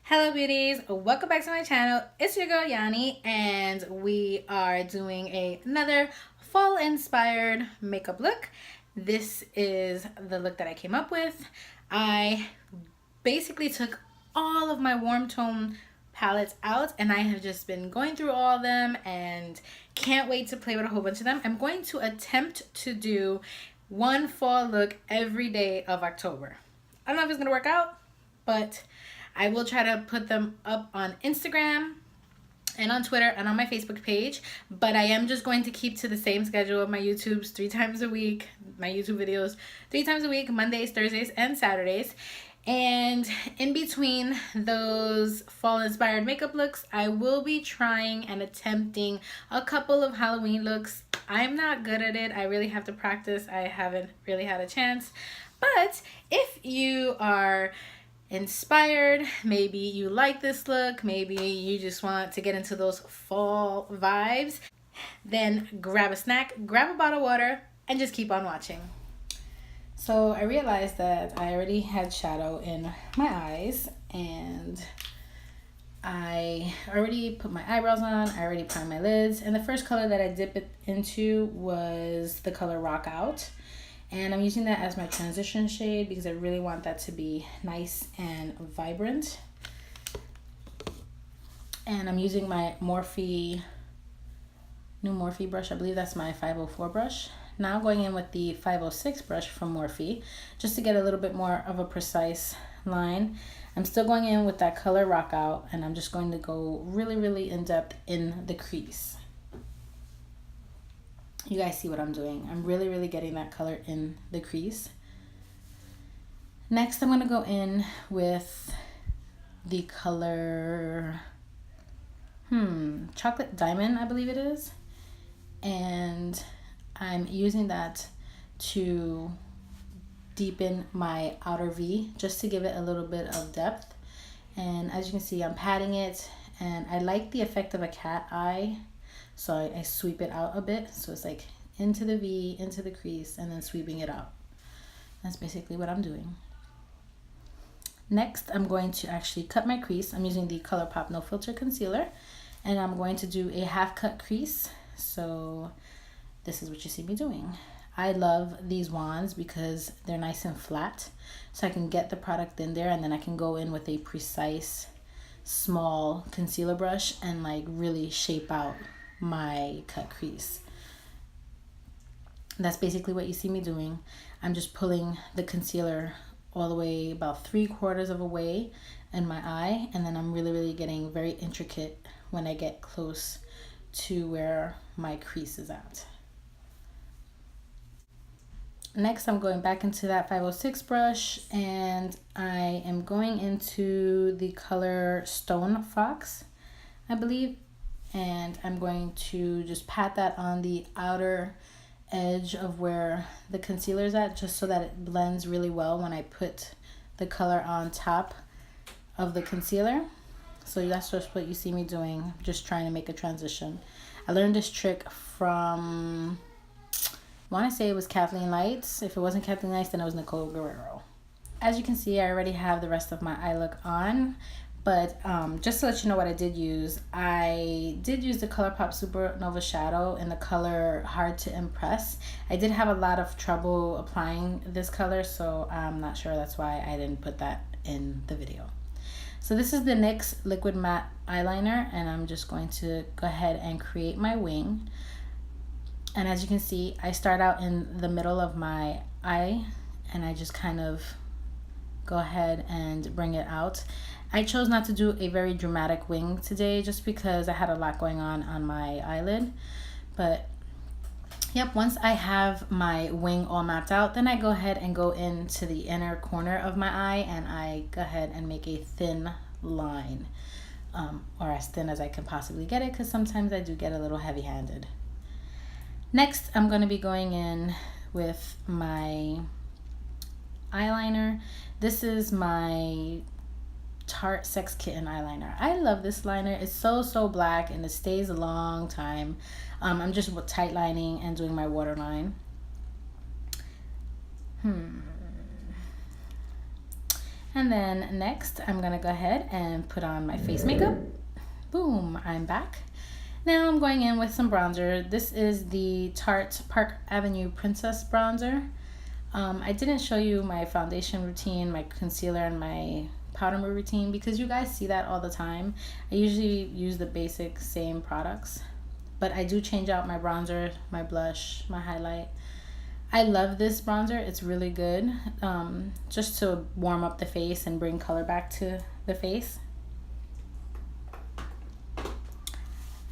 Hello beauties, welcome back to my channel. It's your girl Yanni and we are doing another fall inspired makeup look. This is the look that I came up with. I basically took all of my warm tone palettes out and I have just been going through all of them and can't wait to play with a whole bunch of them. I'm going to attempt to do one fall look every day of October. I don't know if it's gonna work out, but I will try to put them up on Instagram and on Twitter and on my Facebook page, but I am just going to keep to the same schedule of my YouTubes 3 times a week, my YouTube videos 3 times a week, Mondays, Thursdays, and Saturdays. And in between those fall inspired makeup looks, I will be trying and attempting a couple of Halloween looks. I'm not good at it. I really have to practice. I haven't really had a chance. But if you are inspired, maybe you like this look, maybe you just want to get into those fall vibes, then grab a snack, grab a bottle of water, and just keep on watching. So I realized that I already had shadow in my eyes and I already put my eyebrows on, I already primed my lids, and the first color that I dip it into was the color Rock Out. And I'm using that as my transition shade because I really want that to be nice and vibrant. And I'm using my new Morphe brush. I believe that's my 504 brush. Now going in with the 506 brush from Morphe, just to get a little bit more of a precise line. I'm still going in with that color Rock Out, and I'm just going to go really, really in depth in the crease. You guys see what I'm doing. I'm really, really getting that color in the crease. Next, I'm going to go in with the color Chocolate Diamond, I believe it is. And I'm using that to deepen my outer V, just to give it a little bit of depth. And as you can see, I'm patting it, and I like the effect of a cat eye. So I sweep it out a bit. So it's like into the V, into the crease, and then sweeping it out. That's basically what I'm doing. Next, I'm going to actually cut my crease. I'm using the ColourPop No Filter Concealer, and I'm going to do a half cut crease. So this is what you see me doing. I love these wands because they're nice and flat. So I can get the product in there, and then I can go in with a precise, small concealer brush and like really shape out my cut crease. That's basically what you see me doing. I'm just pulling the concealer all the way about 3/4 of a way in my eye, and then I'm really, really getting very intricate when I get close to where my crease is at. Next, I'm going back into that 506 brush, and I am going into the color Stone Fox, I believe. And I'm going to just pat that on the outer edge of where the concealer is at, just so that it blends really well when I put the color on top of the concealer. So that's just what you see me doing, just trying to make a transition. I learned this trick from, I want to say it was Kathleen Lights. If it wasn't Kathleen Lights, then it was Nicole Guerrero. As you can see, I already have the rest of my eye look on. But just to let you know what I did use the ColourPop Supernova Shadow in the color Hard to Impress. I did have a lot of trouble applying this color, so I'm not sure that's why I didn't put that in the video. So this is the NYX Liquid Matte Eyeliner, and I'm just going to go ahead and create my wing. And as you can see, I start out in the middle of my eye, and I just kind of go ahead and bring it out. I chose not to do a very dramatic wing today just because I had a lot going on my eyelid. But yep, once I have my wing all mapped out, then I go ahead and go into the inner corner of my eye, and I go ahead and make a thin line, or as thin as I can possibly get it, because sometimes I do get a little heavy-handed. Next, I'm going to be going in with my eyeliner. This is my Tarte Sex Kitten eyeliner. I love this liner. It's so black and it stays a long time. I'm just tight lining and doing my waterline. And then next, I'm gonna go ahead and put on my face makeup. Boom, I'm back. Now I'm going in with some bronzer. This is the Tarte Park Avenue Princess Bronzer. I didn't show you my foundation routine, my concealer, and my powder routine because you guys see that all the time. I usually use the basic same products, but I do change out my bronzer, my blush, my highlight. I love this bronzer. It's really good, just to warm up the face and bring color back to the face.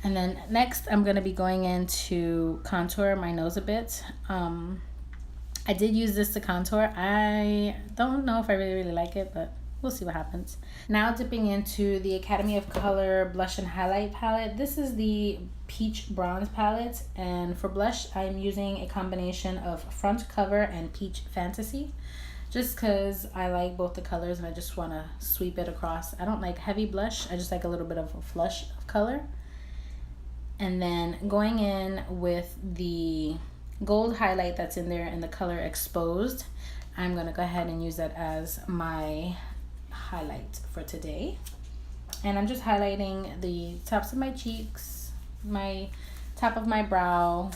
And then next, I'm going to be going in to contour my nose a bit. I did use this to contour. I don't know if I really like it, but we'll see what happens. Now dipping into the Academy of Color Blush and Highlight palette. This is the Peach Bronze palette, and for blush, I'm using a combination of Front Cover and Peach Fantasy, just because I like both the colors and I just want to sweep it across. I don't like heavy blush. I just like a little bit of a flush of color. And then going in with the gold highlight that's in there in the color Exposed, I'm going to go ahead and use that as my highlight for today. And I'm just highlighting the tops of my cheeks, my top of my brow,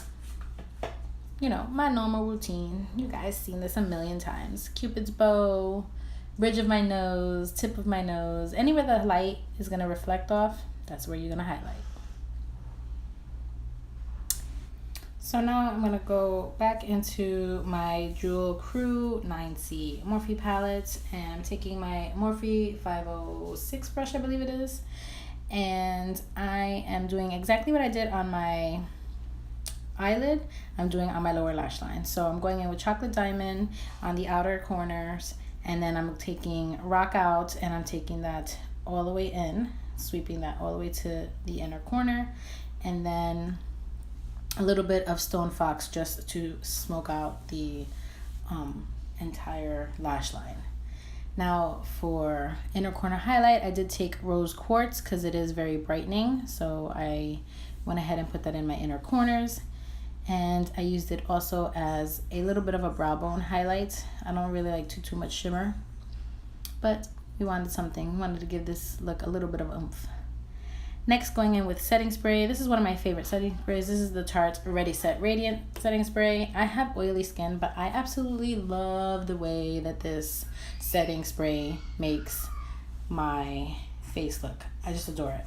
you know, my normal routine. You guys seen this a million times. Cupid's bow, bridge of my nose, tip of my nose, anywhere the light is going to reflect off, that's where you're going to highlight. So now I'm going to go back into my Jewel Crew 9C Morphe palette, and I'm taking my Morphe 506 brush, I believe it is, and I am doing exactly what I did on my eyelid, I'm doing on my lower lash line. So I'm going in with Chocolate Diamond on the outer corners, and then I'm taking Rock Out and I'm taking that all the way in, sweeping that all the way to the inner corner, and then a little bit of Stone Fox just to smoke out the entire lash line. Now for inner corner highlight, I did take Rose Quartz because it is very brightening, so I went ahead and put that in my inner corners, and I used it also as a little bit of a brow bone highlight. I don't really like too much shimmer, but we wanted something. We wanted to give this look a little bit of oomph. Next, going in with setting spray. This is one of my favorite setting sprays. This is the Tarte Ready Set Radiant setting spray. I have oily skin, but I absolutely love the way that this setting spray makes my face look. I just adore it.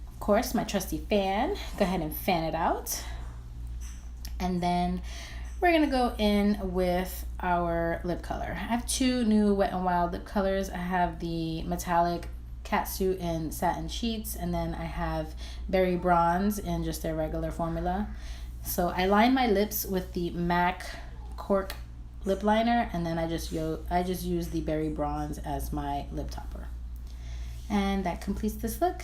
Of course, my trusty fan. Go ahead and fan it out. And then we're gonna go in with our lip color. I have two new Wet n Wild lip colors. I have the metallic Catsuit in Satin Sheets, and then I have Berry Bronze in just their regular formula. So I line my lips with the MAC Cork lip liner, and then I just use the Berry Bronze as my lip topper. And that completes this look.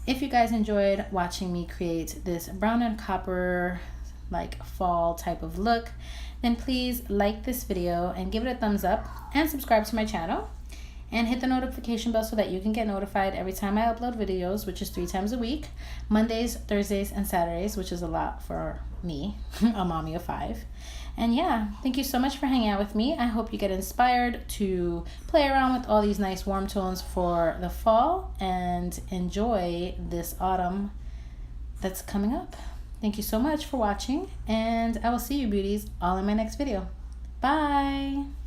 If you guys enjoyed watching me create this brown and copper like fall type of look, then please like this video and give it a thumbs up and subscribe to my channel. And hit the notification bell so that you can get notified every time I upload videos, which is 3 times a week, Mondays, Thursdays, and Saturdays, which is a lot for me, a mommy of 5. And yeah, thank you so much for hanging out with me. I hope you get inspired to play around with all these nice warm tones for the fall and enjoy this autumn that's coming up. Thank you so much for watching, and I will see you beauties all in my next video. Bye!